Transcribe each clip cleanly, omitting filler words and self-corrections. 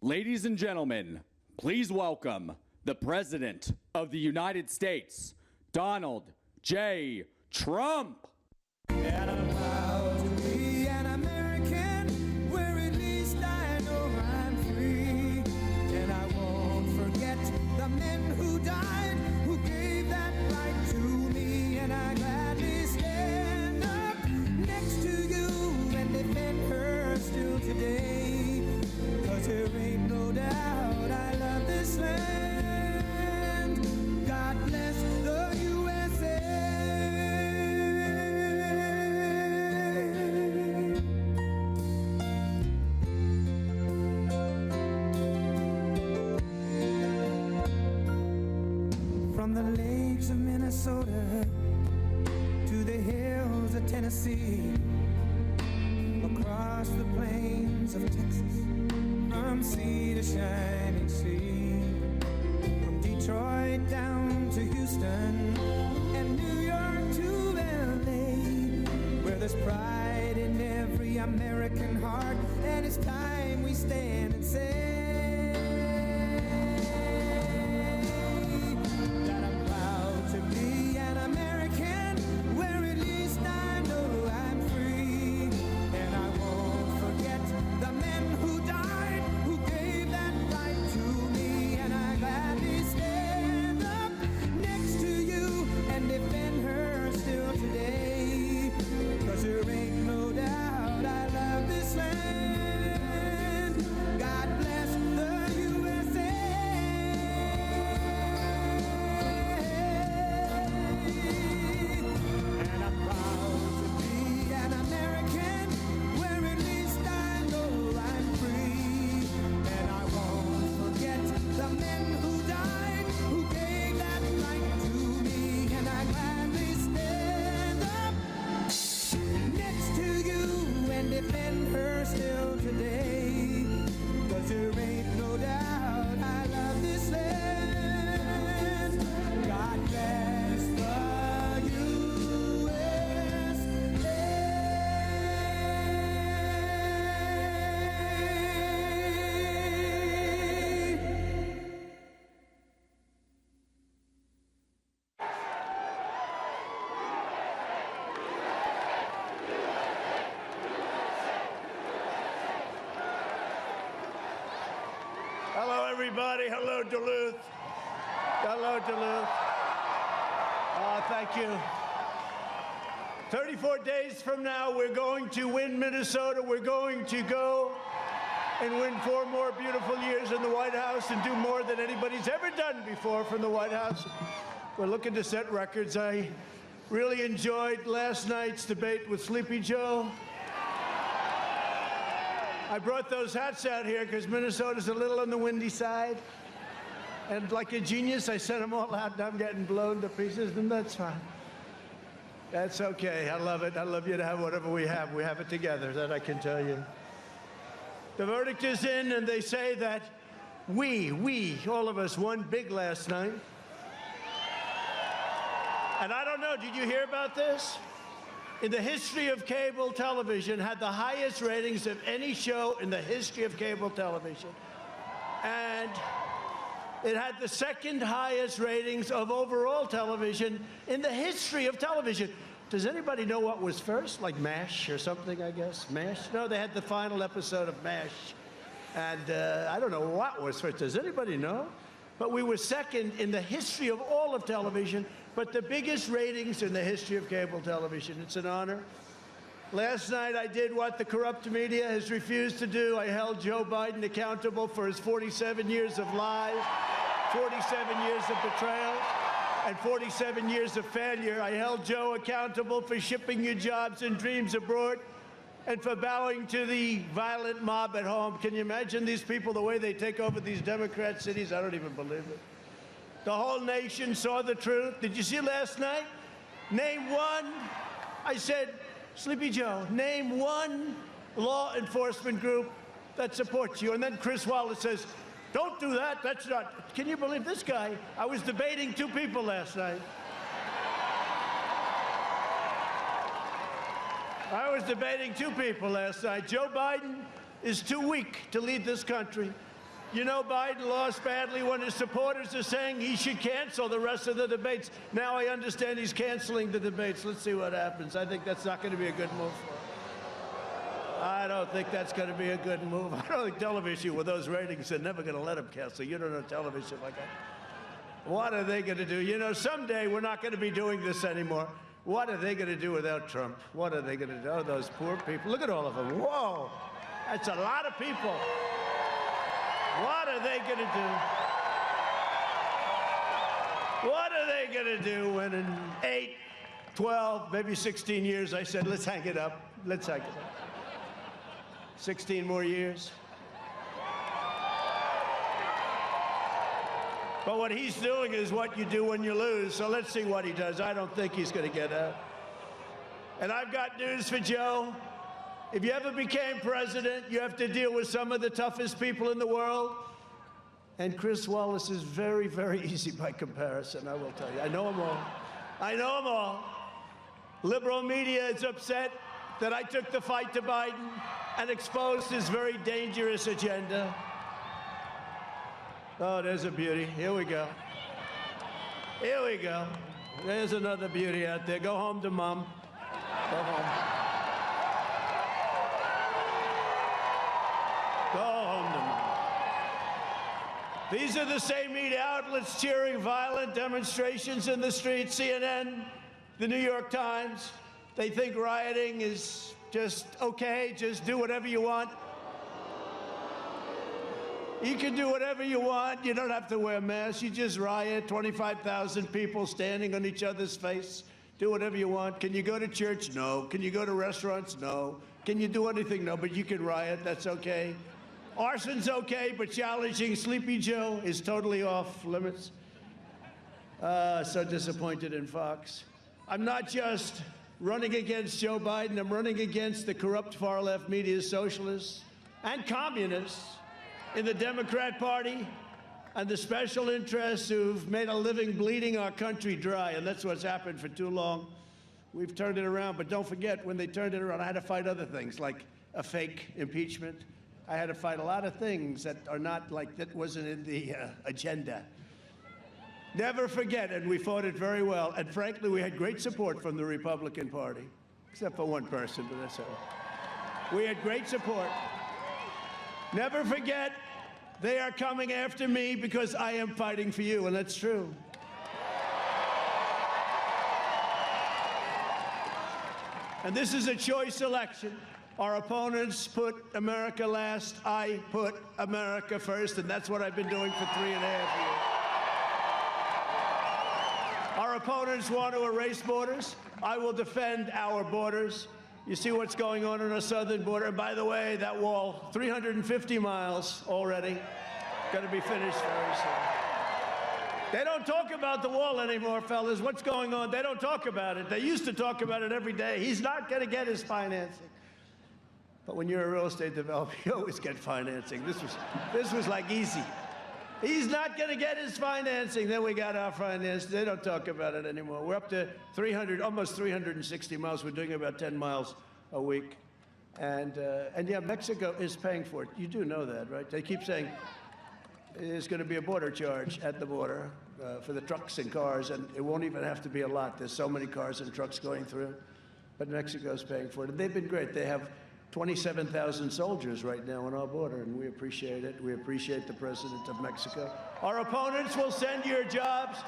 Ladies and gentlemen, please welcome the President of the United States, Donald J. Trump. And I'm proud to be an American, where at least I know I'm free. And I won't forget the men who died, who gave that right to me. And I gladly stand up next to you and defend her still today. 'Cause there ain't no doubt I love this land. God bless the USA. From the lakes of Minnesota to the hills of Tennessee, across the plains of Texas, from sea to shining sea, from Detroit down to Houston and New York to LA, where there's pride in every American heart, and it's time we stand and say that I'm proud to be an American, where at least I know I'm free. And I won't forget the men who died, who gave that right to me. And I gladly stand up next to you and defend her still today. 'Cause there ain't no doubt I love this land. God bless the USA. And I'm proud to be an American, where at least I know I'm free. And I won't forget the men who died, who gave that right to me. And I gladly stand up next to you and defend her still today. 'Cause there ain't no doubt I love this land. God bless the USA. Hello, everybody. Hello, Duluth. Hello, Duluth. Thank you. 34 days from now, we're going to win Minnesota. We're going to go and win 4 more beautiful years in the White House and do more than anybody's ever done before from the White House. We're looking to set records. I really enjoyed last night's debate with Sleepy Joe. I brought those hats out here because Minnesota's a little on the windy side. And like a genius, I sent them all out, and I'm getting blown to pieces, and that's fine. That's okay. I love it. I love you to have whatever we have. We have it together, that I can tell you. The verdict is in, and they say that we, all of us, won big last night. And I don't know, did you hear about this? In the history of cable television, had the highest ratings of any show in the history of cable television. And it had the second highest ratings of overall television in the history of television. Does anybody know what was first? Like MASH or something, I guess? MASH? No, they had the final episode of MASH. And I don't know what was first. Does anybody know? But we were second in the history of all of television, but the biggest ratings in the history of cable television. It's an honor. Last night I did what the corrupt media has refused to do. I held Joe Biden accountable for his 47 years of lies, 47 years of betrayal, and 47 years of failure. I held Joe accountable for shipping your jobs and dreams abroad and for bowing to the violent mob at home. Can you imagine these people, the way they take over these Democrat cities? I don't even believe it. The whole nation saw the truth. Did you see last night? Name one. I said, Sleepy Joe, name one law enforcement group that supports you. And then Chris Wallace says, don't do that. That's not. Can you believe this guy? I was debating 2 people last night. I was debating 2 people last night. Joe Biden is too weak to lead this country. You know, Biden lost badly when his supporters are saying he should cancel the rest of the debates. Now I understand he's canceling the debates. Let's see what happens. I think that's not going to be a good move for him. I don't think that's going to be a good move. I don't think television with those ratings are never going to let him cancel. You don't know television like that. What are they going to do? You know, someday we're not going to be doing this anymore. What are they going to do without Trump? What are they going to do? Oh, those poor people. Look at all of them. Whoa. That's a lot of people. What are they going to do? What are they going to do when in 8, 12, maybe 16 years I said, let's hang it up. Let's hang it up. 16 more years. But what he's doing is what you do when you lose. So let's see what he does. I don't think he's going to get out. And I've got news for Joe. If you ever became president, you have to deal with some of the toughest people in the world. And Chris Wallace is very, very easy by comparison, I will tell you. I know them all. I know them all. Liberal media is upset that I took the fight to Biden and exposed his very dangerous agenda. Oh, there's a beauty. Here we go. Here we go. There's another beauty out there. Go home to Mom. Go home. Go home to Mom. These are the same media outlets cheering violent demonstrations in the streets. CNN, the New York Times. They think rioting is just okay, just do whatever you want. You can do whatever you want. You don't have to wear masks. You just riot. 25,000 people standing on each other's face. Do whatever you want. Can you go to church? No. Can you go to restaurants? No. Can you do anything? No, but you can riot. That's okay. Arson's okay, but challenging Sleepy Joe is totally off limits. So disappointed in Fox. I'm not just running against Joe Biden. I'm running against the corrupt far-left media socialists and communists in the Democrat Party and the special interests who've made a living bleeding our country dry. And that's what's happened for too long. We've turned it around, but don't forget, when they turned it around, I had to fight other things, like a fake impeachment. I had to fight a lot of things that are not like, that wasn't in the agenda. Never forget, and we fought it very well. And frankly, we had great support from the Republican Party, except for one person, but that's all right. We had great support. Never forget, they are coming after me because I am fighting for you, and that's true. And this is a choice election. Our opponents put America last. I put America first, and that's what I've been doing for 3.5 years. Our opponents want to erase borders. I will defend our borders. You see what's going on our southern border. And by the way, that wall, 350 miles already, going to be finished very soon. They don't talk about the wall anymore, fellas. What's going on? They don't talk about it. They used to talk about it every day. He's not going to get his financing. But when you're a real estate developer, you always get financing. This was like easy. He's not going to get his financing. Then we got our finance. They don't talk about it anymore. We're up to 300, almost 360 miles. We're doing about 10 miles a week. And yeah, Mexico is paying for it. You do know that, right? They keep saying there's going to be a border charge at the border for the trucks and cars, and it won't even have to be a lot. There's so many cars and trucks going through. But Mexico's paying for it. And they've been great. They have 27,000 soldiers right now on our border, and we appreciate it. We appreciate the president of Mexico. Our opponents will send your jobs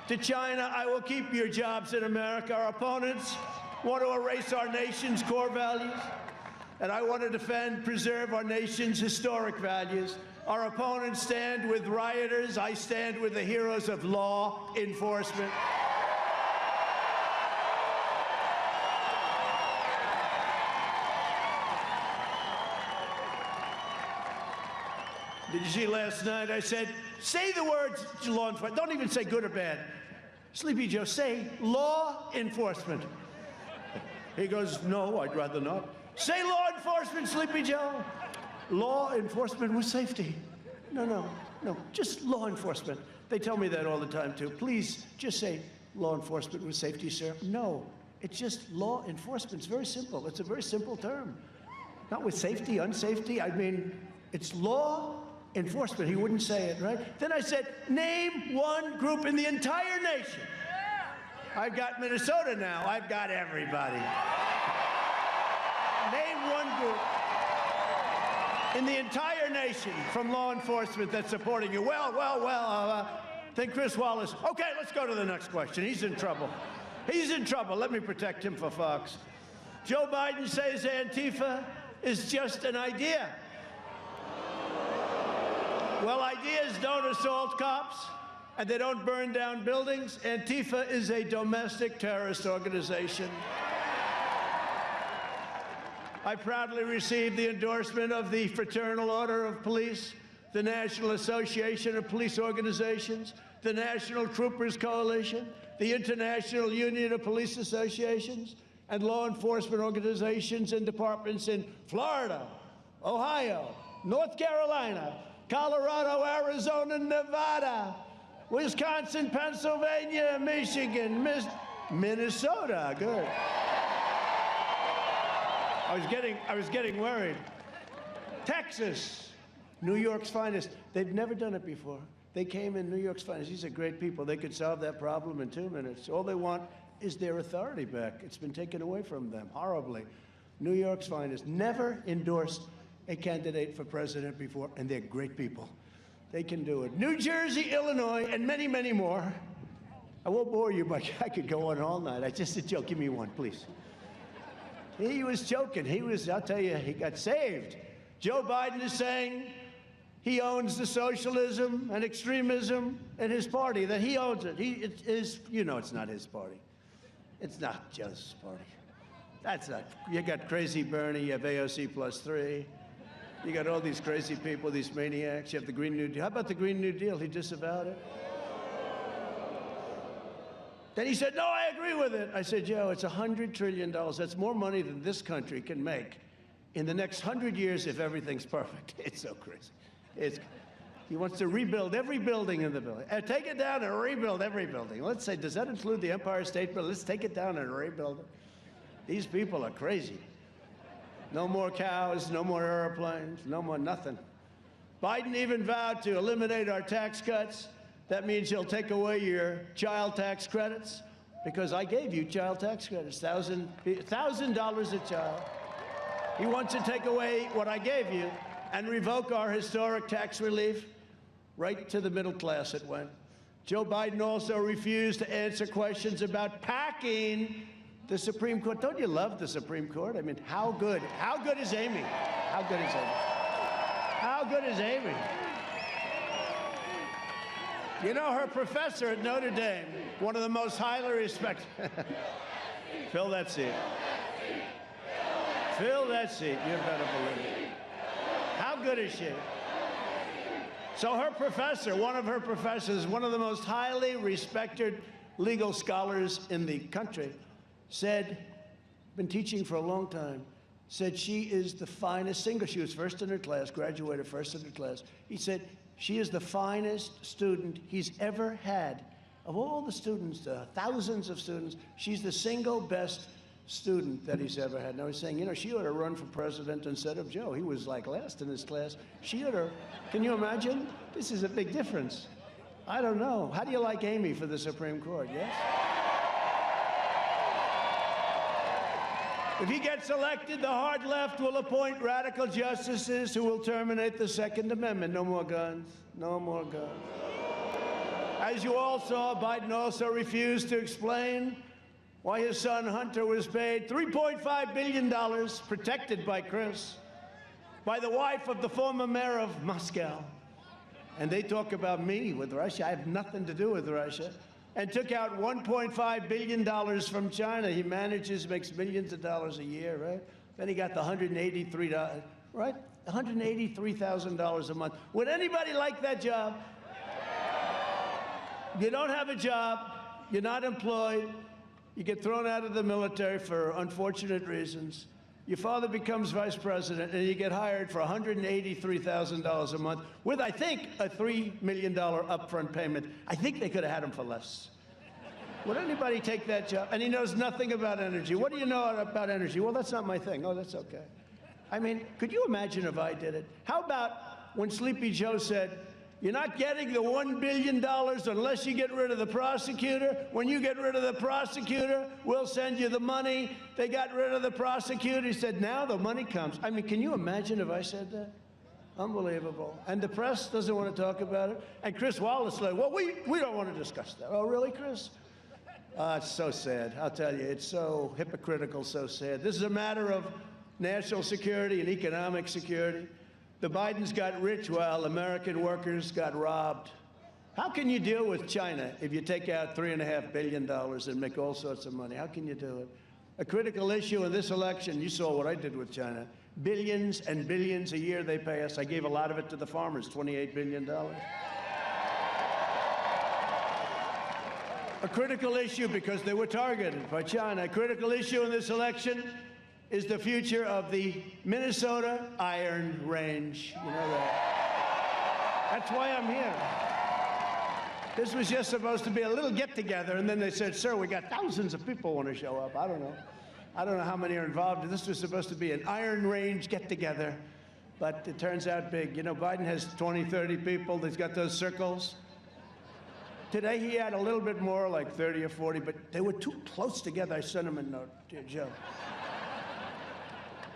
to China. I will keep your jobs in America. Our opponents want to erase our nation's core values, and I want to defend, preserve our nation's historic values. Our opponents stand with rioters. I stand with the heroes of law enforcement. Did you see last night? I said, say the words law enforcement. Don't even say good or bad. Sleepy Joe, say law enforcement. He goes, no, I'd rather not. Say law enforcement, Sleepy Joe. Law enforcement with safety. No, just law enforcement. They tell me that all the time, too. Please, just say law enforcement with safety, sir. No, it's just law enforcement. It's very simple. It's a very simple term. Not with safety, unsafety. I mean, it's law enforcement. He wouldn't say it, right? Then I said, name one group in the entire nation. I've got Minnesota now. I've got everybody. Name one group in the entire nation from law enforcement that's supporting you. Then Chris Wallace. Okay, let's go to the next question. He's in trouble. He's in trouble. Let me protect him for Fox. Joe Biden says Antifa is just an idea. Well, ideas don't assault cops, and they don't burn down buildings. Antifa is a domestic terrorist organization. I proudly received the endorsement of the Fraternal Order of Police, the National Association of Police Organizations, the National Troopers Coalition, the International Union of Police Associations, and law enforcement organizations and departments in Florida, Ohio, North Carolina, Colorado, Arizona, Nevada, Wisconsin, Pennsylvania, Michigan, Minnesota. Good. I was getting worried. Texas, New York's finest. They've never done it before. They came in New York's finest. These are great people. They could solve that problem in 2 minutes. All they want is their authority back. It's been taken away from them horribly. New York's finest. Never endorsed a candidate for president before, and they're great people. They can do it. New Jersey, Illinois, and many, many more. I won't bore you, but I could go on all night. I just a joke. Give me one, please. He was joking. I'll tell you, he got saved. Joe Biden is saying he owns the socialism and extremism in his party, that he owns it. It is, it's not his party. It's not Joe's party. That's not, you got crazy Bernie, you have AOC +3. You got all these crazy people, these maniacs. You have the Green New Deal. How about the Green New Deal? He disavowed it. Then he said, no, I agree with it. I said, Joe, it's $100 trillion. That's more money than this country can make in the next 100 years if everything's perfect. It's so crazy. He wants to rebuild every building in the building. Take it down and rebuild every building. Let's say, does that include the Empire State Building? Let's take it down and rebuild it. These people are crazy. No more cows, no more airplanes, no more nothing. Biden even vowed to eliminate our tax cuts. That means he'll take away your child tax credits, because I gave you child tax credits, $1,000 a child. He wants to take away what I gave you and revoke our historic tax relief. Right to the middle class it went. Joe Biden also refused to answer questions about packing the Supreme Court. Don't you love the Supreme Court? I mean, how good is Amy? How good is Amy? How good is Amy? You know, her professor at Notre Dame, one of the most highly respected. Fill that seat. Fill that seat. You better believe it. How good is she? So her professor, one of her professors, one of the most highly respected legal scholars in the country, said, been teaching for a long time, said she is the finest singer. She was first in her class, graduated first in her class. He said, she is the finest student he's ever had. Of all the students, thousands of students, she's the single best student that he's ever had. Now he's saying, she ought to run for president instead of Joe. He was like last in his class. She ought to, can you imagine? This is a big difference. I don't know. How do you like Amy for the Supreme Court, yes? If he gets elected, the hard left will appoint radical justices who will terminate the Second Amendment. No more guns. No more guns. As you all saw, Biden also refused to explain why his son Hunter was paid $3.5 billion, protected by Chris, by the wife of the former mayor of Moscow. And they talk about me with Russia. I have nothing to do with Russia. And took out $1.5 billion from China. He makes millions of dollars a year, right? Then he got the $183, right? $183,000 a month. Would anybody like that job? You don't have a job, you're not employed, you get thrown out of the military for unfortunate reasons. Your father becomes vice president, and you get hired for $183,000 a month with, I think, a $3 million upfront payment. I think they could have had him for less. Would anybody take that job? And he knows nothing about energy. What do you know about energy? Well, that's not my thing. Oh, that's okay. I mean, could you imagine if I did it? How about when Sleepy Joe said, "You're not getting the $1 billion unless you get rid of the prosecutor. When you get rid of the prosecutor, we'll send you the money." They got rid of the prosecutor. He said, "Now the money comes." I mean, can you imagine if I said that? Unbelievable. And the press doesn't want to talk about it. And Chris Wallace said, "Well, we don't want to discuss that." Oh, really, Chris? It's so sad. I'll tell you, it's so hypocritical, so sad. This is a matter of national security and economic security. The Bidens got rich while American workers got robbed. How can you deal with China if you take out $3.5 billion and make all sorts of money? How can you do it? A critical issue in this election, you saw what I did with China. Billions and billions a year they pay us. I gave a lot of it to the farmers, $28 billion. A critical issue because they were targeted by China. A critical issue in this election is the future of the Minnesota Iron Range. You know that. That's why I'm here. This was just supposed to be a little get-together, and then they said, "Sir, we got thousands of people want to show up." I don't know. I don't know how many are involved. This was supposed to be an Iron Range get-together, but it turns out big. You know, Biden has 20, 30 people. He's got those circles. Today he had a little bit more, like 30 or 40, but they were too close together. I sent him a note, dear Joe.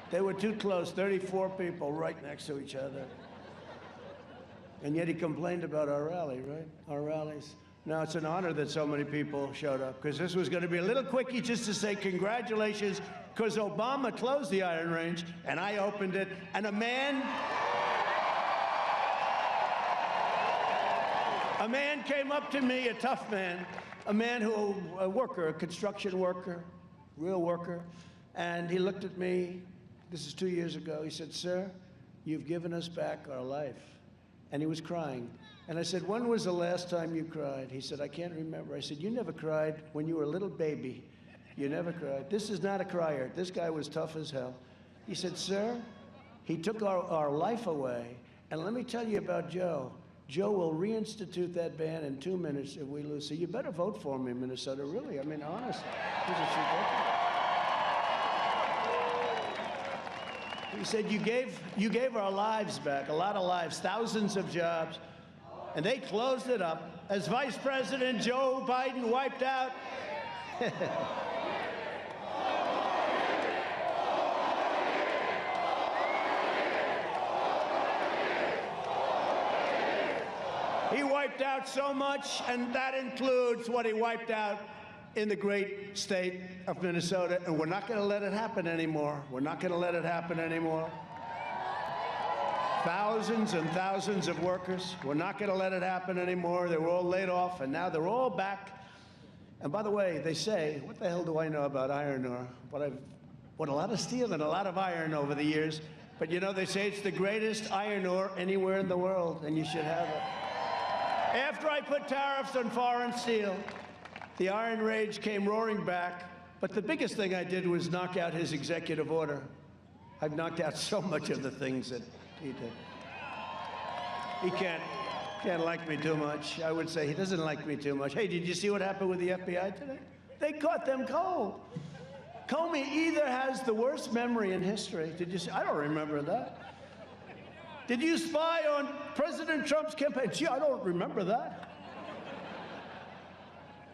They were too close, 34 people right next to each other. And yet he complained about our rally, right? Our rallies. Now, it's an honor that so many people showed up, because this was going to be a little quickie just to say congratulations, because Obama closed the Iron Range, and I opened it, and a man came up to me, a tough man, a worker, a construction worker, real worker, and he looked at me, this is 2 years ago, he said, "Sir, you've given us back our life." And he was crying. And I said, "When was the last time you cried?" He said, "I can't remember." I said, "You never cried when you were a little baby. You never cried." This is not a crier. This guy was tough as hell. He said, "Sir, he took our life away. And let me tell you about Joe. Joe will reinstitute that ban in 2 minutes if we lose. So you better vote for him in Minnesota, really. I mean, honestly. This is ridiculous." He said, you gave our lives back, a lot of lives, thousands of jobs. And they closed it up as Vice President Joe Biden wiped out. He wiped out so much, and that includes what he wiped out in the great state of Minnesota, and we're not going to let it happen anymore. We're not going to let it happen anymore. Thousands and thousands of workers, we're not going to let it happen anymore. They were all laid off, and now they're all back. And by the way, they say, what the hell do I know about iron ore? But I've bought a lot of steel and a lot of iron over the years. But you know, they say it's the greatest iron ore anywhere in the world, and you should have it. After I put tariffs on foreign steel, the Iron Range came roaring back, but the biggest thing I did was knock out his executive order. I've knocked out so much of the things that he did. He can't like me too much. I would say he doesn't like me too much. Hey, did you see what happened with the FBI today? They caught them cold. Comey either has the worst memory in history. Did you see? I don't remember that. Did you spy on President Trump's campaign? Gee, I don't remember that.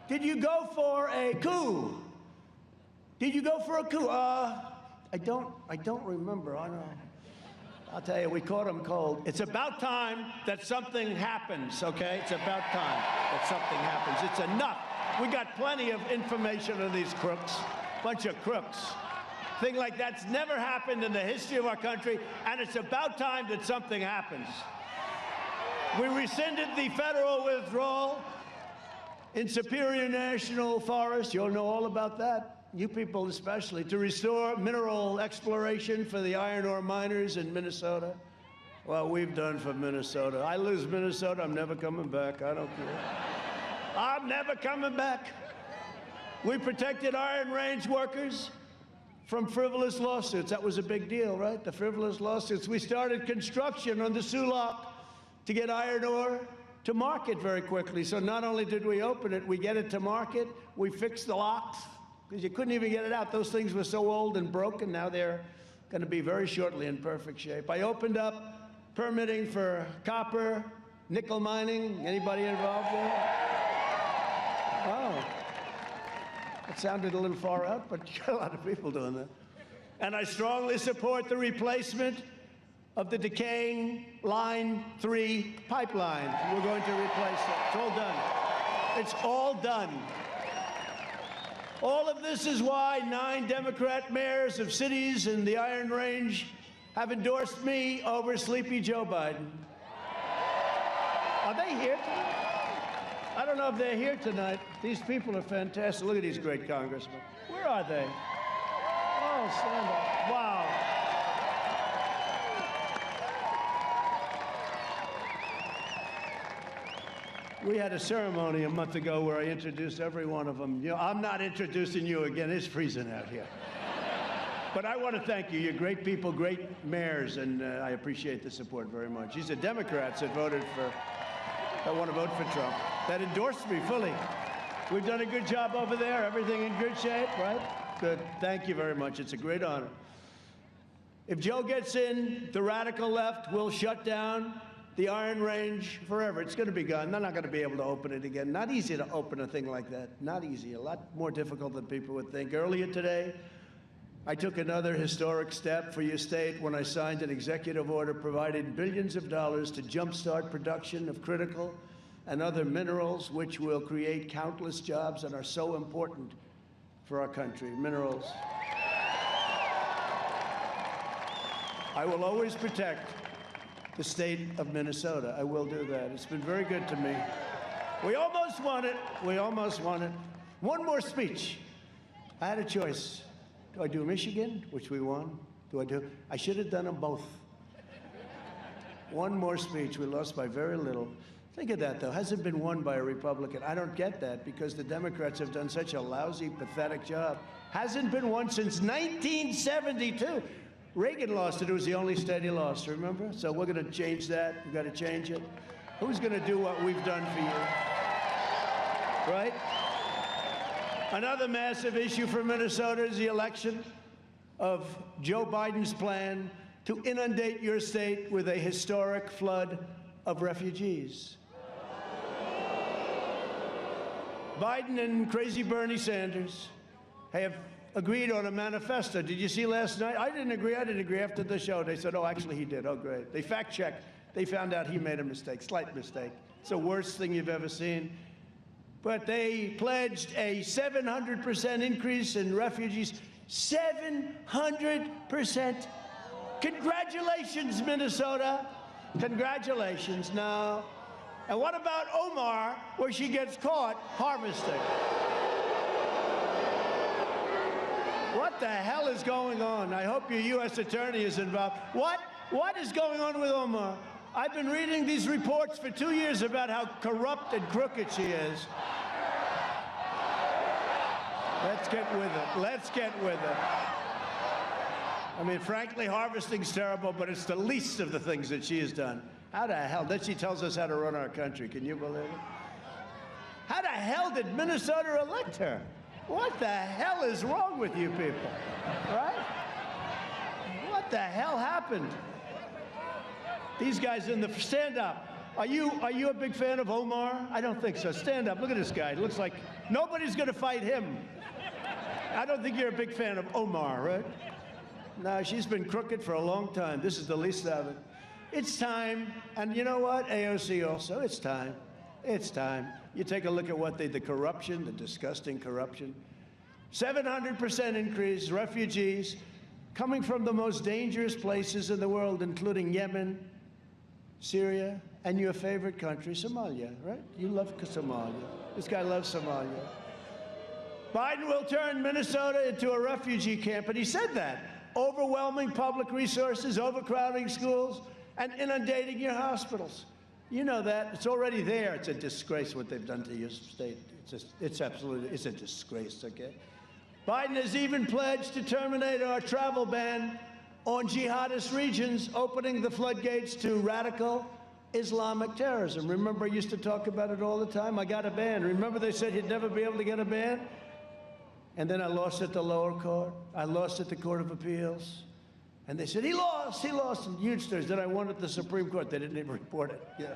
Did you go for a coup? Did you go for a coup? I don't remember. I know. I'll tell you, we caught him cold. It's about time that something happens, okay? It's about time that something happens. It's enough. We got plenty of information on these crooks, bunch of crooks. Thing like that's never happened in the history of our country, and it's about time that something happens. We rescinded the federal withdrawal in Superior National Forest. You'll know all about that, you people especially, to restore mineral exploration for the iron ore miners in Minnesota. Well, we've done for Minnesota. I lose Minnesota, I'm never coming back. I don't care. I'm never coming back. We protected Iron Range workers from frivolous lawsuits. That was a big deal, right? The frivolous lawsuits. We started construction on the Sulak to get iron ore to market very quickly. So not only did we open it, we get it to market, we fixed the locks, because you couldn't even get it out. Those things were so old and broken. Now they're going to be very shortly in perfect shape. I opened up permitting for copper, nickel mining. Anybody involved there? Oh, it sounded a little far out, but you got a lot of people doing that. And I strongly support the replacement of the decaying Line 3 pipeline. We're going to replace it. It's all done. It's all done. All of this is why 9 Democrat mayors of cities in the Iron Range have endorsed me over Sleepy Joe Biden. Are they here tonight? I don't know if they're here tonight. These people are fantastic. Look at these great congressmen. Where are they? Oh, stand up. Wow. We had a ceremony a month ago where I introduced every one of them. You know, I'm not introducing you again. It's freezing out here. But I want to thank you. You're great people, great mayors, and I appreciate the support very much. These are Democrats that want to vote for Trump, that endorsed me fully. We've done a good job over there. Everything in good shape, right? Good. Thank you very much. It's a great honor. If Joe gets in, the radical left will shut down the Iron Range forever. It's going to be gone. They're not going to be able to open it again. Not easy to open a thing like that. Not easy. A lot more difficult than people would think. Earlier today, I took another historic step for your state when I signed an executive order providing billions of dollars to jumpstart production of critical and other minerals, which will create countless jobs and are so important for our country. Minerals. I will always protect the state of Minnesota. I will do that. It's been very good to me. We almost won it. We almost won it. One more speech. I had a choice. Do I do Michigan, which we won? I should have done them both. One more speech. We lost by very little. Think of that, though. Hasn't been won by a Republican. I don't get that because the Democrats have done such a lousy, pathetic job. Hasn't been won since 1972. Reagan lost it. It was the only state he lost, remember? So we're going to change that. We've got to change it. Who's going to do what we've done for you? Right? Another massive issue for Minnesota is the election of Joe Biden's plan to inundate your state with a historic flood of refugees. Biden and crazy Bernie Sanders have agreed on a manifesto. Did you see last night? I didn't agree. After the show, they said, oh, actually, he did. Oh, great. They fact-checked. They found out he made a mistake, slight mistake. It's the worst thing you've ever seen. But they pledged a 700% increase in refugees. 700%. Congratulations, Minnesota. Congratulations. Now, and what about Omar, where she gets caught harvesting? What the hell is going on? I hope your U.S. attorney is involved. What is going on with Omar? I've been reading these reports for 2 years about how corrupt and crooked she is. Let's get with it. Let's get with it. I mean, frankly, harvesting's terrible, but it's the least of the things that she has done. How the hell? Then she tells us how to run our country. Can you believe it? How the hell did Minnesota elect her? What the hell is wrong with you people? Right? What the hell happened? These guys in the stand up. Are you a big fan of Omar? I don't think so. Stand up. Look at this guy. It looks like nobody's going to fight him. I don't think you're a big fan of Omar, right? No, she's been crooked for a long time. This is the least of it. It's time. And you know what? AOC also. It's time. It's time. You take a look at what the corruption, the disgusting corruption. 700% increase, refugees coming from the most dangerous places in the world, including Yemen, Syria, and your favorite country, Somalia, right? You love Somalia. This guy loves Somalia. Biden will turn Minnesota into a refugee camp, and he said that. Overwhelming public resources, overcrowding schools, and inundating your hospitals. You know that. It's already there. It's a disgrace what they've done to your state. It's a disgrace, okay? Biden has even pledged to terminate our travel ban on jihadist regions, opening the floodgates to radical Islamic terrorism. Remember, I used to talk about it all the time? I got a ban. Remember they said he'd never be able to get a ban? And then I lost at the lower court. I lost at the Court of Appeals. And they said, he lost, in huge stories. Then I won at the Supreme Court. They didn't even report it. Yeah.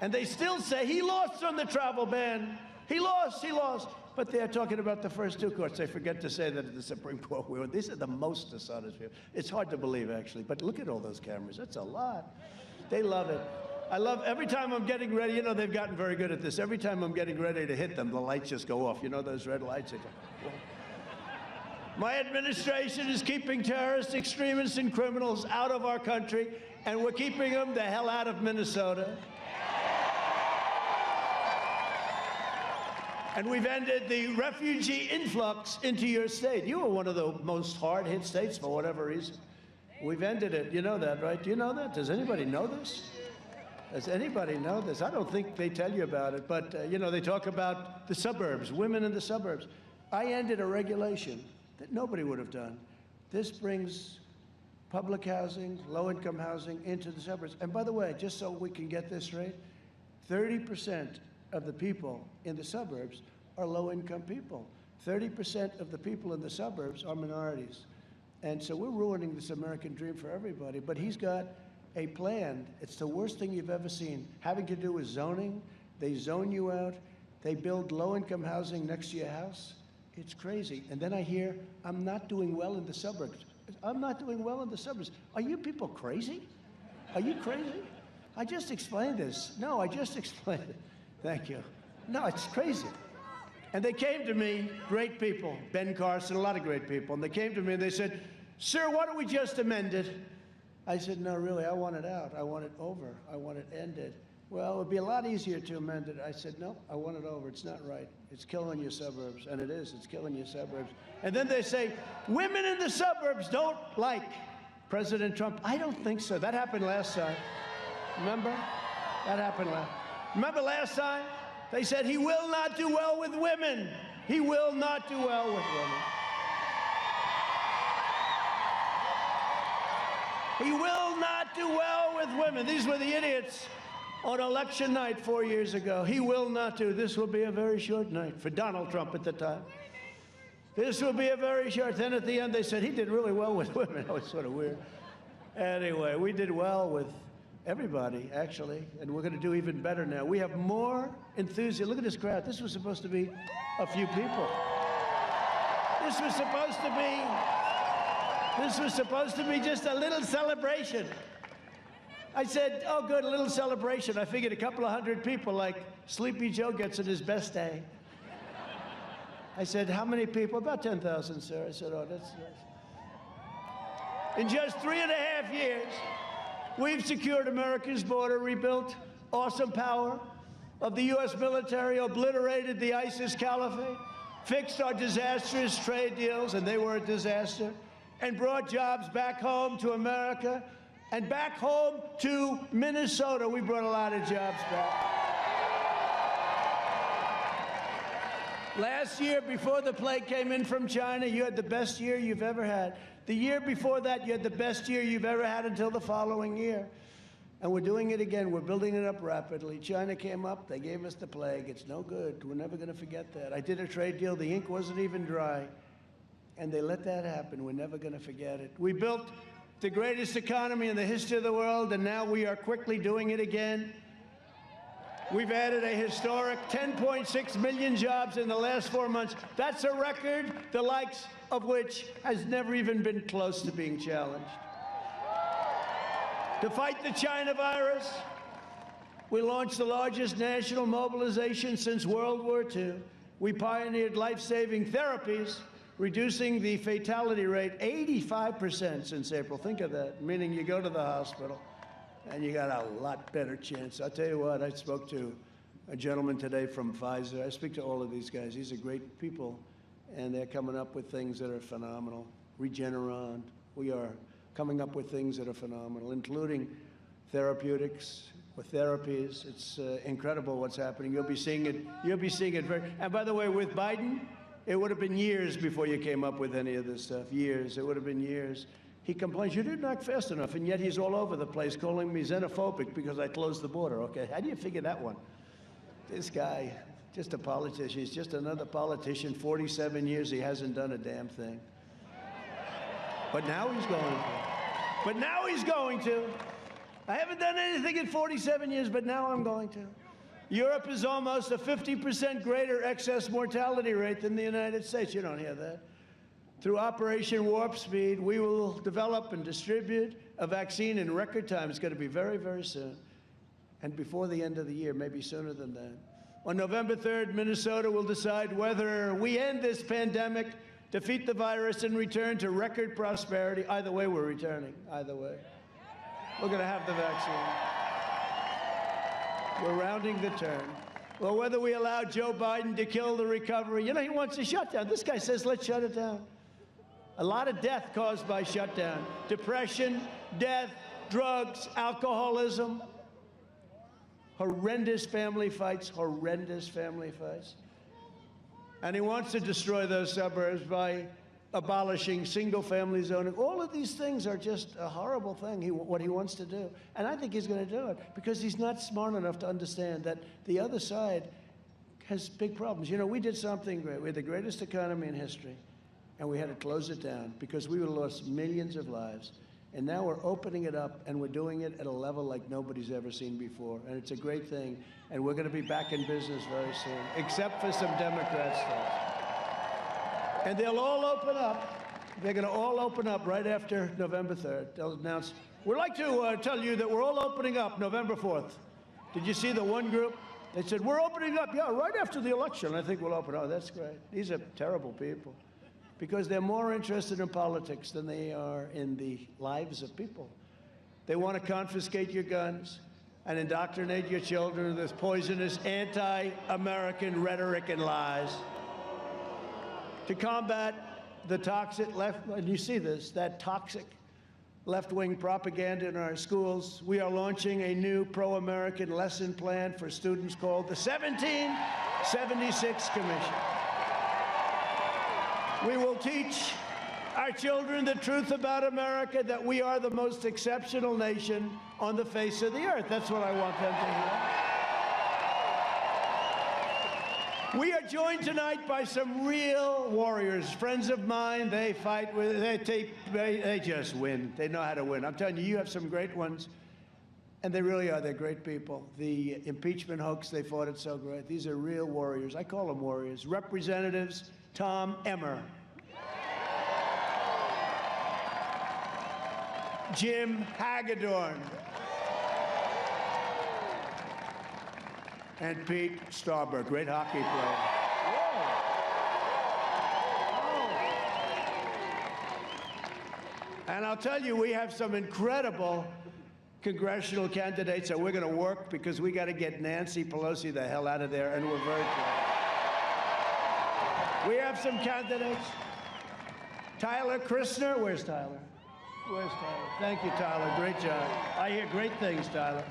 And they still say he lost on the travel ban. He lost. But they are talking about the first two courts. They forget to say that at the Supreme Court we won. These are the most dishonest people. It's hard to believe, actually. But look at all those cameras. That's a lot. They love it. I love, every time I'm getting ready, you know, they've gotten very good at this. Every time I'm getting ready to hit them, the lights just go off. You know those red lights? My administration is keeping terrorists, extremists, and criminals out of our country, and we're keeping them the hell out of Minnesota. And we've ended the refugee influx into your state. You were one of the most hard-hit states for whatever reason. We've ended it. You know that, right? Do you know that? Does anybody know this? Does anybody know this? I don't think they tell you about it, but, you know, they talk about the suburbs, women in the suburbs. I ended a regulation that nobody would have done. This brings public housing, low-income housing into the suburbs. And by the way, just so we can get this straight, 30% of the people in the suburbs are low-income people. 30% of the people in the suburbs are minorities. And so we're ruining this American dream for everybody. But he's got a plan. It's the worst thing you've ever seen, having to do with zoning. They zone you out. They build low-income housing next to your house. It's crazy. And then I hear, I'm not doing well in the suburbs. I'm not doing well in the suburbs. Are you people crazy? Are you crazy? I just explained this. No, I just explained it. Thank you. No, it's crazy. And they came to me, great people, Ben Carson, a lot of great people, and they came to me and they said, sir, why don't we just amend it? I said, no, really, I want it out. I want it over. I want it ended. Well, it would be a lot easier to amend it. I said, no, I want it over. It's not right. It's killing your suburbs. And it is. It's killing your suburbs. And then they say, women in the suburbs don't like President Trump. I don't think so. That happened last time. Remember? That happened last. Remember last time? They said he will not do well with women. He will not do well with women. He will not do well with women. These were the idiots on election night 4 years ago. He will not do. This will be a very short night for Donald Trump at the time. This will be a very short. Then at the end they said he did really well with women. That was sort of weird. Anyway, we did well with everybody, actually, and we're going to do even better now. We have more enthusiasm. Look at this crowd. This was supposed to be a few people. This was supposed to be just a little celebration. I said, oh, good, a little celebration. I figured a couple of hundred people, like Sleepy Joe gets at his best day. I said, how many people? About 10,000, sir. I said, oh, that's nice. In just 3.5 years, we've secured America's border, rebuilt awesome power of the U.S. military, obliterated the ISIS caliphate, fixed our disastrous trade deals, and they were a disaster, and brought jobs back home to America and back home to Minnesota. We brought a lot of jobs back. Last year, before the plague came in from China, you had the best year you've ever had. The year before that, you had the best year you've ever had until the following year. And we're doing it again. We're building it up rapidly. China came up. They gave us the plague. It's no good. We're never going to forget that. I did a trade deal. The ink wasn't even dry. And they let that happen. We're never going to forget it. We built the greatest economy in the history of the world, and now we are quickly doing it again. We've added a historic 10.6 million jobs in the last 4 months. That's a record, the likes of which has never even been close to being challenged. To fight the China virus, we launched the largest national mobilization since World War II. We pioneered life-saving therapies, reducing the fatality rate 85% since April. Think of that, meaning you go to the hospital and you got a lot better chance. I'll tell you what, I spoke to a gentleman today from Pfizer. I speak to all of these guys. These are great people, and they're coming up with things that are phenomenal. Regeneron, we are coming up with things that are phenomenal, including therapeutics or therapies. It's incredible what's happening. You'll be seeing it. You'll be seeing it very. And by the way, with Biden, it would have been years before you came up with any of this stuff. Years. It would have been years. He complains, you didn't act fast enough, and yet he's all over the place calling me xenophobic because I closed the border. Okay, how do you figure that one? This guy, just a politician. He's just another politician. 47 years, he hasn't done a damn thing. But now he's going to. But now he's going to. I haven't done anything in 47 years, but now I'm going to. Europe is almost a 50% greater excess mortality rate than the United States. You don't hear that. Through Operation Warp Speed, we will develop and distribute a vaccine in record time. It's going to be very, very soon. And before the end of the year, maybe sooner than that. On November 3rd, Minnesota will decide whether we end this pandemic, defeat the virus, and return to record prosperity. Either way, we're returning. Either way. We're going to have the vaccine. We're rounding the turn. Well, whether we allow Joe Biden to kill the recovery, you know, he wants a shutdown. This guy says, let's shut it down. A lot of death caused by shutdown. Depression, death, drugs, alcoholism. Horrendous family fights, horrendous family fights. And he wants to destroy those suburbs by abolishing single-family zoning. All of these things are just a horrible thing, what he wants to do. And I think he's going to do it because he's not smart enough to understand that the other side has big problems. You know, we did something great. We had the greatest economy in history, and we had to close it down because we would have lost millions of lives. And now we're opening it up, and we're doing it at a level like nobody's ever seen before. And it's a great thing, and we're going to be back in business very soon, except for some Democrat stuff. And they'll all open up. They're going to all open up right after November 3rd. They'll announce, we'd like to tell you that we're all opening up November 4th. Did you see the one group? They said, we're opening up, yeah, right after the election. I think we'll open up. Oh, that's great. These are terrible people because they're more interested in politics than they are in the lives of people. They want to confiscate your guns and indoctrinate your children with this poisonous anti-American rhetoric and lies. To combat the toxic left, and you see this, that toxic left-wing propaganda in our schools, we are launching a new pro-American lesson plan for students called the 1776 Commission. We will teach our children the truth about America, that we are the most exceptional nation on the face of the earth. That's what I want them to hear. We are joined tonight by some real warriors, friends of mine. They fight with, they just win. They know how to win. I'm telling you, you have some great ones, and they really are. They're great people. The impeachment hoax, they fought it so great. These are real warriors. I call them warriors. Representatives Tom Emmer, Jim Hagedorn, and Pete Stauber, great hockey player. Whoa. And I'll tell you, we have some incredible congressional candidates that we're going to work because we got to get Nancy Pelosi the hell out of there, and we're very glad. We have some candidates. Tyler Christner, where's Tyler? Where's Tyler? Thank you, Tyler. Great job. I hear great things, Tyler.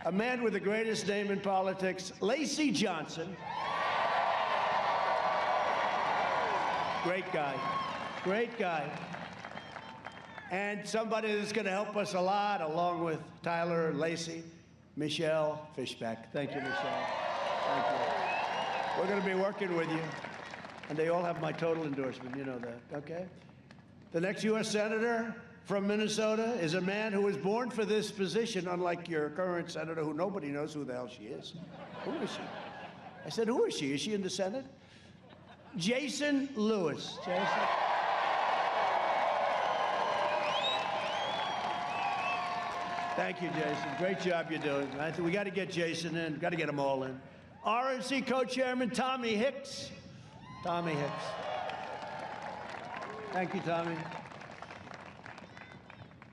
A man with the greatest name in politics, Lacey Johnson. Great guy. Great guy. And somebody that's going to help us a lot, along with Tyler and Lacey, Michelle Fishback. Thank you, Michelle. Thank you. We're going to be working with you. And they all have my total endorsement. You know that, okay? The next U.S. Senator from Minnesota is a man who was born for this position, unlike your current senator, who nobody knows who the hell she is. Who is she? I said, who is she? Is she in the Senate? Jason Lewis. Jason. Thank you, Jason. Great job you're doing. I think we got to get Jason in. Got to get them all in. RNC co-chairman Tommy Hicks. Tommy Hicks. Thank you, Tommy.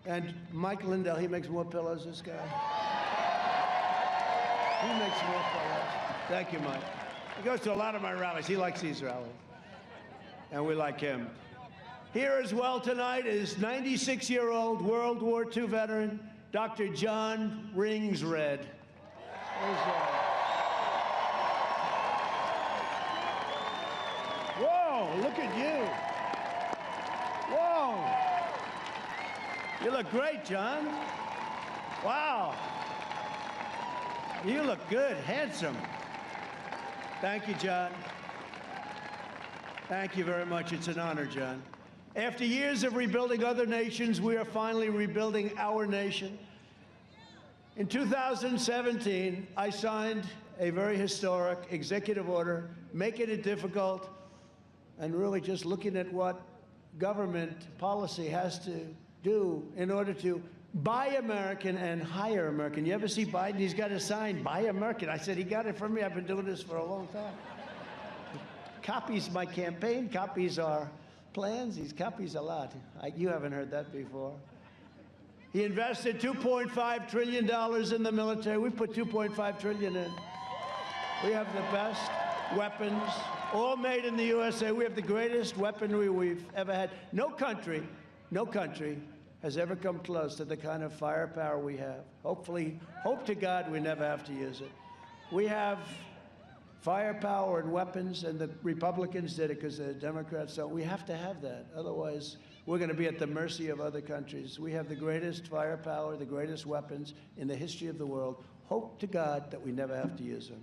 And Mike Lindell, he makes more pillows, this guy. He makes more pillows. Thank you, Mike. He goes to a lot of my rallies. He likes these rallies. And we like him. Here as well tonight is 96-year-old World War II veteran, Dr. John Ringsred. Whoa, look at you. Whoa. You look great, John. Wow. You look good, handsome. Thank you, John. Thank you very much. It's an honor, John. After years of rebuilding other nations, we are finally rebuilding our nation. In 2017, I signed a very historic executive order, making it difficult and really just looking at what government policy has to do in order to buy American and hire American. You ever see Biden? He's got a sign, buy American. I said, he got it from me. I've been doing this for a long time. Copies my campaign, copies our plans. He copies a lot. You haven't heard that before. He invested $2.5 trillion in the military. We put $2.5 trillion in. We have the best weapons, all made in the USA. We have the greatest weaponry we've ever had. No country has ever come close to the kind of firepower we have. Hopefully, hope to God we never have to use it. We have firepower and weapons, and the Republicans did it because the Democrats don't. We have to have that. Otherwise, we're going to be at the mercy of other countries. We have the greatest firepower, the greatest weapons in the history of the world. Hope to God that we never have to use them.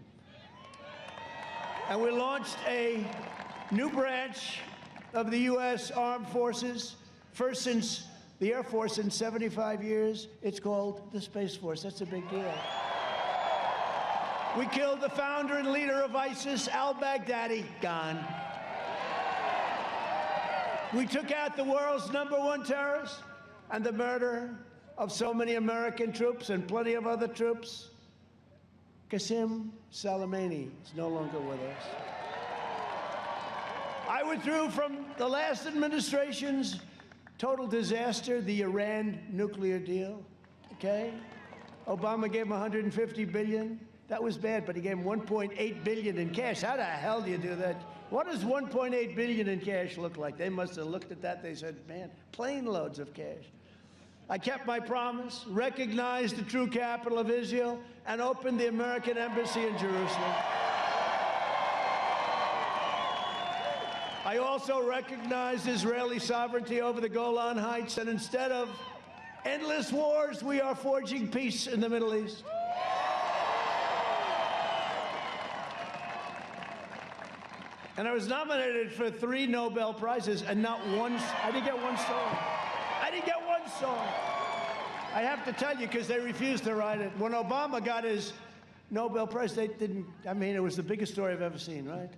And we launched a new branch of the U.S. Armed Forces, first since the Air Force in 75 years. It's called the Space Force. That's a big deal. We killed the founder and leader of ISIS, al-Baghdadi, gone. We took out the world's #1 terrorist and the murder of so many American troops and plenty of other troops. Qasem Soleimani is no longer with us. I withdrew from the last administration's total disaster, the Iran nuclear deal, okay? Obama gave him $150 billion. That was bad, but he gave him $1.8 billion in cash. How the hell do you do that? What does $1.8 billion in cash look like? They must have looked at that. They said, man, plane loads of cash. I kept my promise, recognized the true capital of Israel, and opened the American embassy in Jerusalem. I also recognized Israeli sovereignty over the Golan Heights, and instead of endless wars, we are forging peace in the Middle East. And I was nominated for 3 Nobel Prizes, and not once, I didn't get one song. I didn't get one song. I have to tell you, because they refused to write it. When Obama got his Nobel Prize, they didn't, I mean, it was the biggest story I've ever seen, right?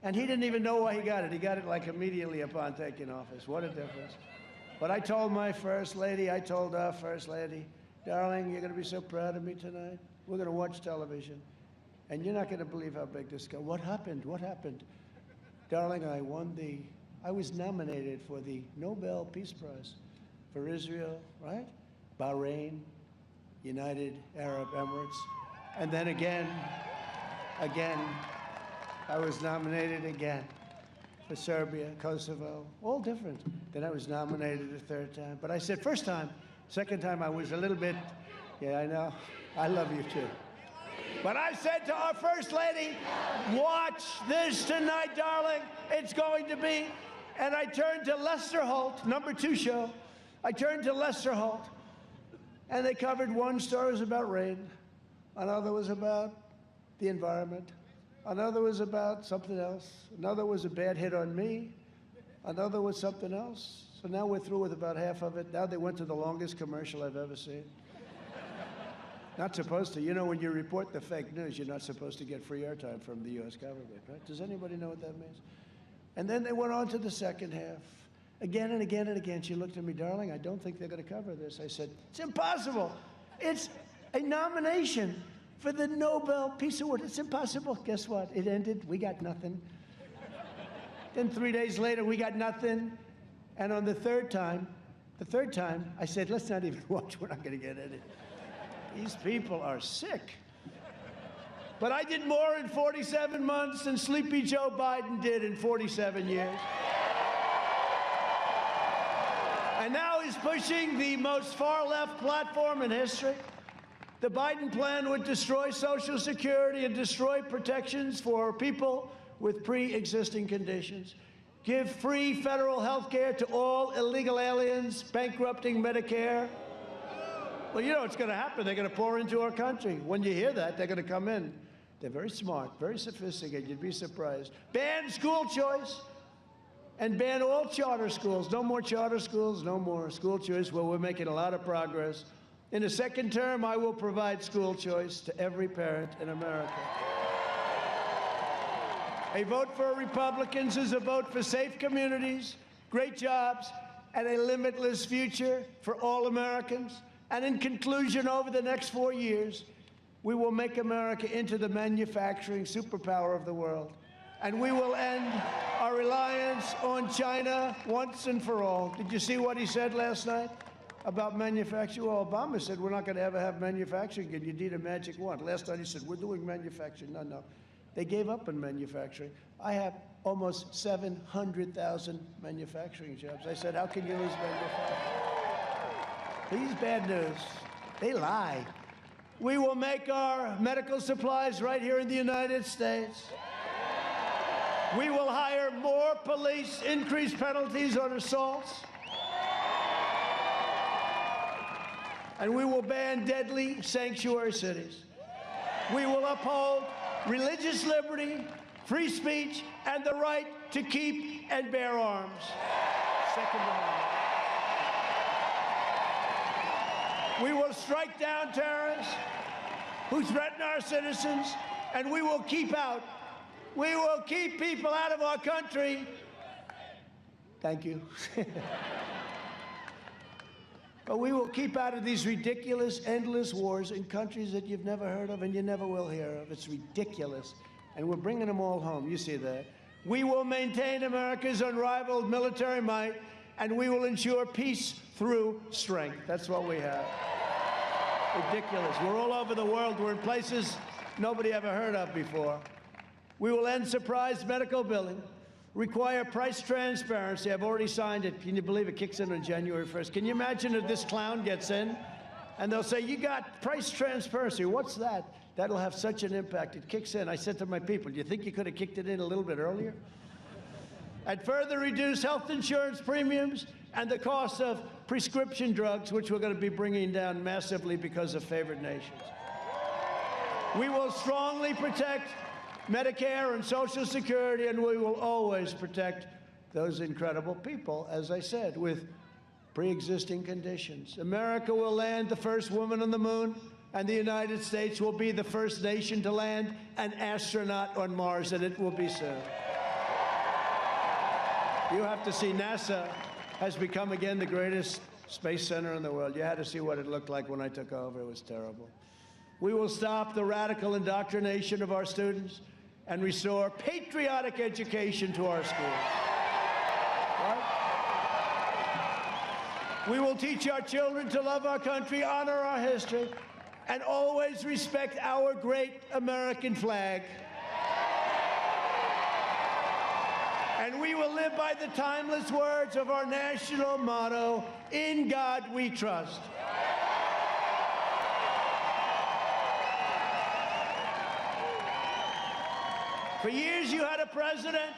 And he didn't even know why he got it. He got it like immediately upon taking office. What a difference. But I told my first lady, I told our first lady, darling, you're going to be so proud of me tonight. We're going to watch television. And you're not going to believe how big this got. What happened? What happened? Darling, I was nominated for the Nobel Peace Prize for Israel, right? Bahrain, United Arab Emirates. And then again, I was nominated again for Serbia, Kosovo, all different. Then I was nominated a 3rd time. But I said, first time, second time I was a little bit, yeah, I know, I love you too. But I said to our First Lady, watch this tonight, darling. It's going to be. And I turned to Lester Holt, #2 show. I turned to Lester Holt, and they covered one story was about rain. Another was about the environment. Another was about something else. Another was a bad hit on me. Another was something else. So now we're through with about half of it. Now they went to the longest commercial I've ever seen. Not supposed to. You know, when you report the fake news, you're not supposed to get free airtime from the U.S. government, right? Does anybody know what that means? And then they went on to the second half. Again and again and again, she looked at me, darling, I don't think they're going to cover this. I said, it's impossible. It's a nomination for the Nobel Peace Award. It's impossible. Guess what? It ended. We got nothing. Then 3 days later, we got nothing. And on the third time, I said, let's not even watch. We're not going to get any. These people are sick. But I did more in 47 months than Sleepy Joe Biden did in 47 years. And now he's pushing the most far-left platform in history. The Biden plan would destroy Social Security and destroy protections for people with pre-existing conditions. Give free federal health care to all illegal aliens, bankrupting Medicare. Well, you know what's going to happen. They're going to pour into our country. When you hear that, they're going to come in. They're very smart, very sophisticated. You'd be surprised. Ban school choice. and ban all charter schools. No more charter schools, no more school choice. Well, we're making a lot of progress. In the second term, I will provide school choice to every parent in America. A vote for Republicans is a vote for safe communities, great jobs, and a limitless future for all Americans. And in conclusion, over the next 4 years, we will make America into the manufacturing superpower of the world. And we will end our reliance on China once and for all. Did you see what he said last night about manufacturing? Well, Obama said we're not going to ever have manufacturing again. You need a magic wand. Last night he said we're doing manufacturing. No. They gave up on manufacturing. I have almost 700,000 manufacturing jobs. I said, how can you lose manufacturing? These bad news, they lie. We will make our medical supplies right here in the United States. We will hire more police, increase penalties on assaults. And we will ban deadly sanctuary cities. We will uphold religious liberty, free speech, and the right to keep and bear arms. Second Amendment. We will strike down terrorists who threaten our citizens, and we will keep people out of our country. Thank you. But we will keep out of these ridiculous, endless wars in countries that you've never heard of and you never will hear of. It's ridiculous. And we're bringing them all home. You see that. We will maintain America's unrivaled military might, and we will ensure peace through strength. That's what we have. Ridiculous. We're all over the world. We're in places nobody ever heard of before. We will end surprise medical billing, require price transparency. I've already signed it. Can you believe it kicks in on January 1st? Can you imagine if this clown gets in and they'll say, you got price transparency. What's that? That'll have such an impact. It kicks in. I said to my people, do you think you could have kicked it in a little bit earlier? And further reduce health insurance premiums and the cost of prescription drugs, which we're going to be bringing down massively because of favored nations. We will strongly protect Medicare and Social Security, and we will always protect those incredible people, as I said, with pre-existing conditions. America will land the first woman on the moon, and the United States will be the first nation to land an astronaut on Mars, and it will be soon. You have to see NASA has become again the greatest space center in the world. You had to see what it looked like when I took over. It was terrible. We will stop the radical indoctrination of our students and restore patriotic education to our schools. Right? We will teach our children to love our country, honor our history, and always respect our great American flag. And we will live by the timeless words of our national motto, "In God we trust." For years you had a president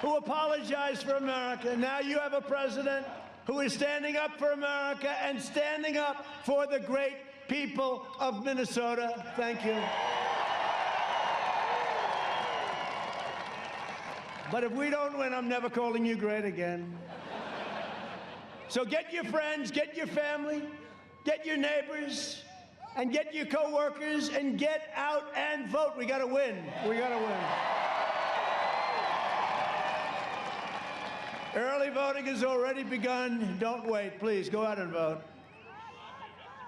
who apologized for America. Now you have a president who is standing up for America and standing up for the great people of Minnesota. Thank you. But if we don't win, I'm never calling you great again. So get your friends, get your family, get your neighbors, and get your coworkers, and get out and vote. We gotta win. We gotta win. Early voting has already begun. Don't wait, please, go out and vote.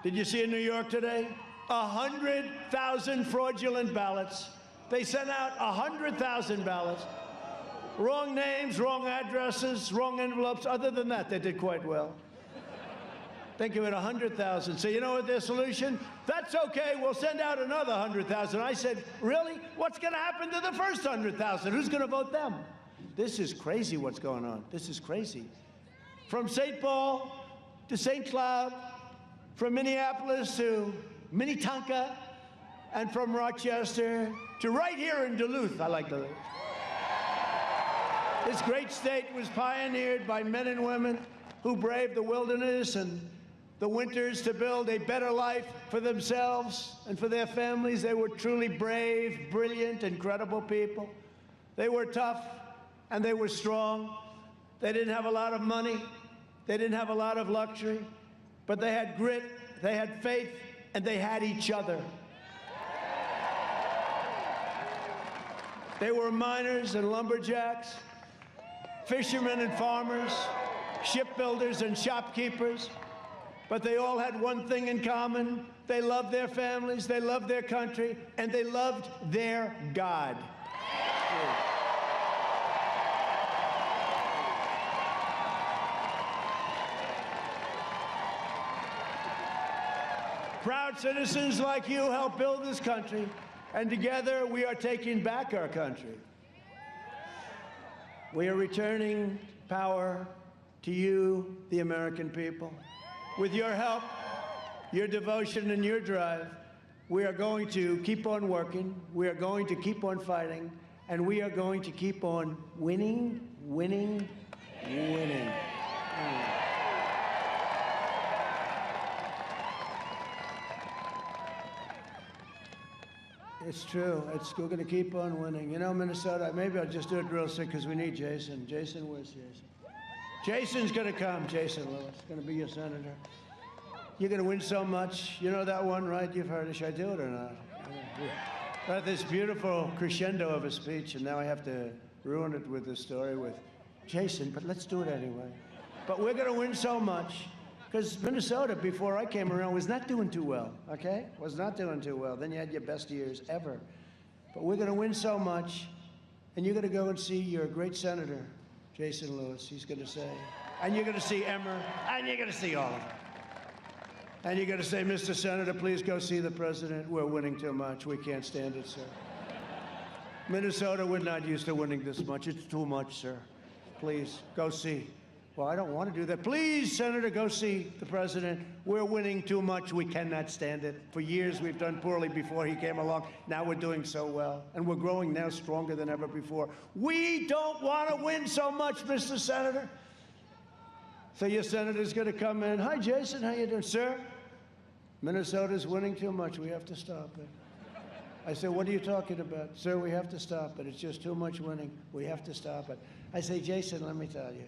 Did you see in New York today? 100,000 fraudulent ballots. They sent out 100,000 ballots. Wrong names, wrong addresses, wrong envelopes. Other than that, they did quite well. Think of it, 100,000. So you know what their solution? That's okay, we'll send out another 100,000. I said, really? What's gonna happen to the first 100,000? Who's gonna vote them? This is crazy what's going on. This is crazy. From St. Paul to St. Cloud, from Minneapolis to Minnetonka, and from Rochester to right here in Duluth. I like Duluth. This great state was pioneered by men and women who braved the wilderness and the winters to build a better life for themselves and for their families. They were truly brave, brilliant, incredible people. They were tough and they were strong. They didn't have a lot of money. They didn't have a lot of luxury. But they had grit, they had faith, and they had each other. They were miners and lumberjacks, fishermen and farmers, shipbuilders and shopkeepers. But they all had one thing in common. They loved their families, they loved their country, and they loved their God. Proud citizens like you helped build this country, and together we are taking back our country. We are returning power to you, the American people. With your help, your devotion, and your drive, we are going to keep on working, we are going to keep on fighting, and we are going to keep on winning, winning, winning. It's true. We're going to keep on winning. You know, Minnesota, maybe I'll just do it real sick because we need Jason. Jason, where's Jason? Jason's going to come. Jason Lewis, going to be your senator. You're going to win so much. You know that one, right? You've heard it. Should I do it or not? Got this beautiful crescendo of a speech, and now I have to ruin it with this story with Jason, but let's do it anyway. But we're going to win so much. Because Minnesota, before I came around, was not doing too well, okay? Was not doing too well. Then you had your best years ever. But we're going to win so much, and you're going to go and see your great senator, Jason Lewis, he's going to say. And you're going to see Emmer, and you're going to see all of them. And you're going to say, Mr. Senator, please go see the president. We're winning too much. We can't stand it, sir. Minnesota, we're not used to winning this much. It's too much, sir. Please, go see. Well, I don't want to do that. Please, Senator, go see the president. We're winning too much. We cannot stand it. For years, we've done poorly before he came along. Now we're doing so well. And we're growing now stronger than ever before. We don't want to win so much, Mr. Senator. So your senator's going to come in. Hi, Jason. How you doing, sir? Minnesota's winning too much. We have to stop it. I said, what are you talking about? Sir, we have to stop it. It's just too much winning. We have to stop it. I say, Jason, let me tell you.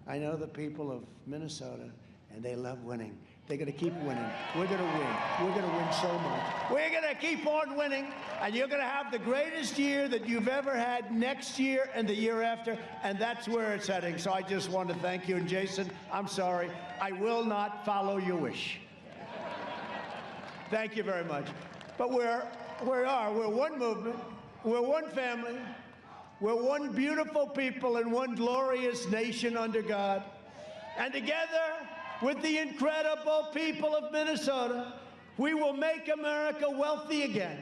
I know the people of Minnesota, and they love winning. They're going to keep winning. We're going to win. We're going to win so much. We're going to keep on winning, and you're going to have the greatest year that you've ever had next year and the year after, and that's where it's heading. So I just want to thank you. And Jason, I'm sorry. I will not follow your wish. Thank you very much. But we're one movement. We're one family. We're one beautiful people and one glorious nation under God. And together with the incredible people of Minnesota, we will make America wealthy again.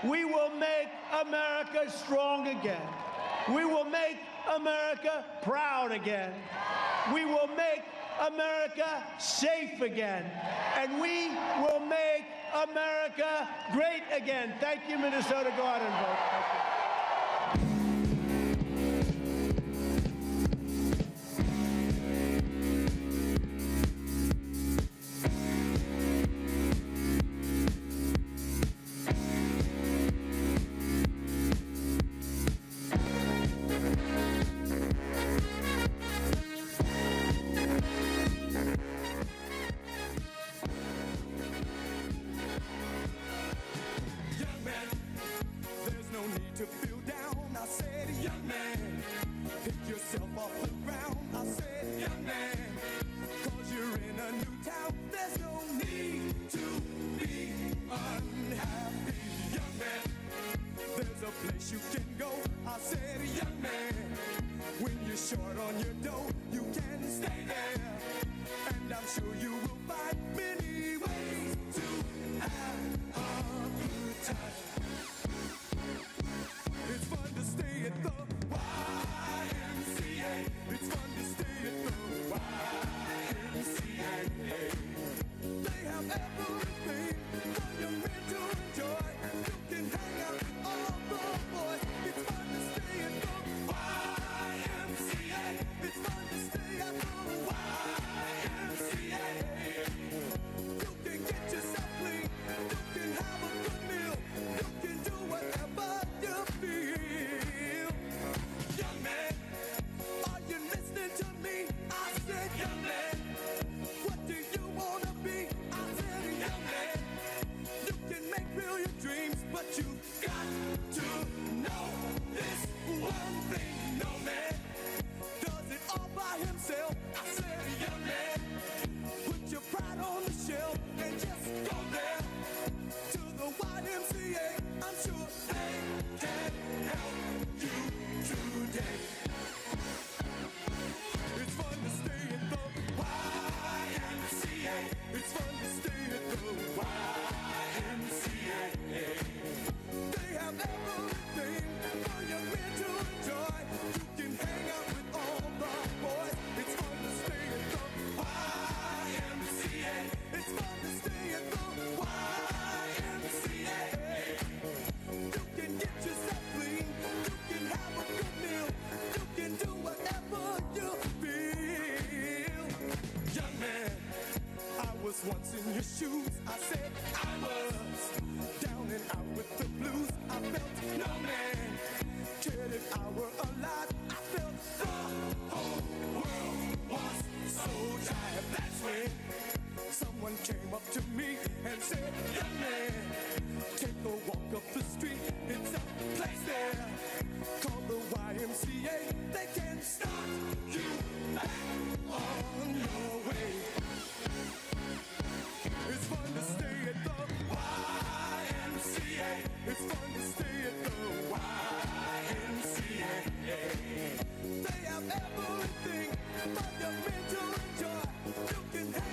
We will make America strong again. We will make America proud again. We will make America safe again. And we will make America great again. Thank you, Minnesota. Go out and vote. Thank you. You can go, I said, young man. When you're short on your dough, you can stay there. And I'm sure you will find many ways to have a good time. It's fun to stay at the YMCA. It's fun to stay at the YMCA. They have everything for your men to enjoy. You can hang out with all the boys. It's fun to stay at the YMCA. It's fun to stay at the YMCA. You can get yourself clean. You can have a good meal. YMCA, I'm sure they can help you today. It's fun to stay at the YMCA. It's fun to stay at the YMCA. They have everything for your men to enjoy. You can hang out with all the boys. It's fun to stay at the YMCA. It's fun to stay at the YMCA. You can get yourself clean. You can have a good meal. You can do whatever you feel. Young man, I was once in your shoes. I said I was down and out with the blues. I felt no man cared if I were alive. I felt the whole world was so tired. That's when someone came up to me and said, young man, take a walk up the street. It's a place there called the YMCA. They can start you back on your way. It's fun to stay at the YMCA. It's fun to stay at the YMCA. They have everything for your men to enjoy. You can have